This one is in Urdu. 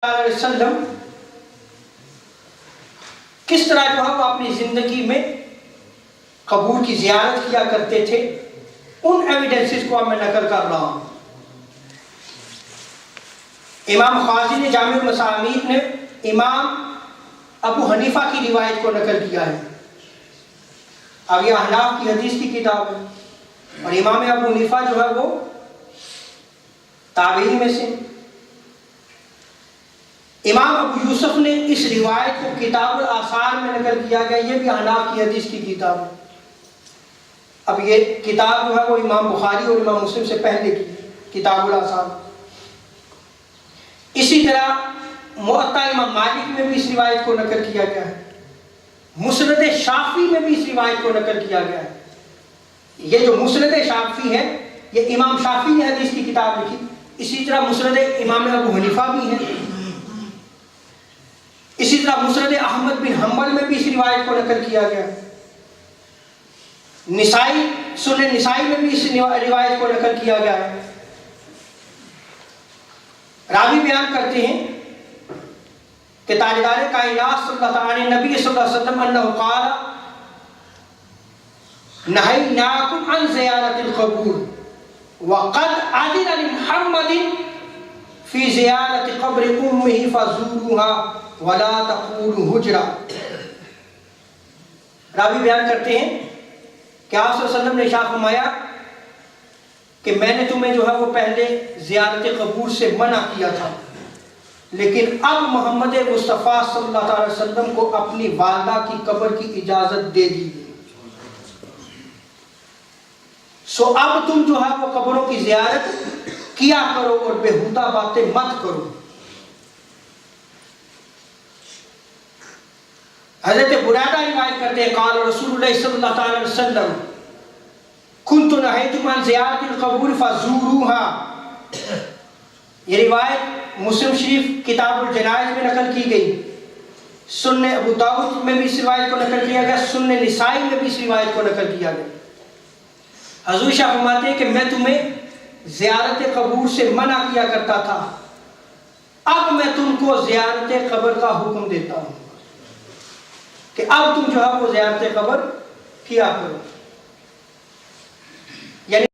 علیہ وسلم کس طرح جو ہے وہ اپنی زندگی میں قبور کی زیارت کیا کرتے تھے، ان ایویڈنسز کو میں نقل کر رہا ہوں۔ امام خازی نے جامع المسامید نے امام ابو حنیفہ کی روایت کو نقل کیا ہے۔ اب یہ احناف کی حدیث کی کتاب ہے اور امام ابو حنیفہ جو ہے وہ تابعین میں سے۔ امام ابو یوسف نے اس روایت کو کتاب الآثار میں نقل کیا گیا، یہ بھی احناف کی حدیث کی کتاب ہے۔ اب یہ کتاب جو ہے وہ امام بخاری اور امام مسلم سے پہلے کی کتاب الآثار۔ اسی طرح موطا امام مالک میں بھی اس روایت کو نقل کیا گیا ہے، مسند شافعی میں بھی اس روایت کو نقل کیا گیا ہے۔ یہ جو مسند شافعی ہے یہ امام شافعی نے حدیث کی کتاب لکھی، اسی طرح مسند امام ابو حنیفہ بھی ہے، اسی طرح مسند احمد بن حنبل میں بھی اس روایت کو نقل کیا گیا۔ نسائی سنن نسائی میں بھی اس روایت کو نقل کیا گیا ہے۔ راوی بیان کرتے ہیں کہ تاجدار کائنات صلی اللہ تعالی نبی صلی اللہ علیہ وسلم انہ قال نہیناکم عن زیارت القبور وقد اذن لمحمد فی زیارت قبر امہ فزوروها ولا تقولوا حجرا۔ راوی بیان کرتے ہیں کہ آپ صلی اللہ علیہ وسلم نے ارشاد فرمایا کہ میں نے تمہیں جو ہے وہ پہلے زیارت قبور سے منع کیا تھا، لیکن اب محمد مصطفیٰ صلی اللہ علیہ وسلم کو اپنی والدہ کی قبر کی اجازت دے دی، سو اب تم جو ہے وہ قبروں کی زیارت کیا کرو اور بےہودہ باتیں مت کرو۔ حضرت برادہ روایت کرتے ہیں قال رسول اللہ صلی اللہ علیہ وسلم کنت نہیتکم عن زیارت القبور فزوروها۔ یہ روایت مسلم شریف کتاب الجنائز میں نقل کی گئی، سنن ابو داؤد میں بھی اس روایت کو نقل کیا گیا، سنن نسائی میں بھی اس روایت کو نقل کیا گیا۔ حضور شاہ فرماتے ہیں کہ میں تمہیں زیارت قبور سے منع کیا کرتا تھا، اب میں تم کو زیارت قبر کا حکم دیتا ہوں کہ اب تم جو ہے وہ زیارت قبر کیا کرو۔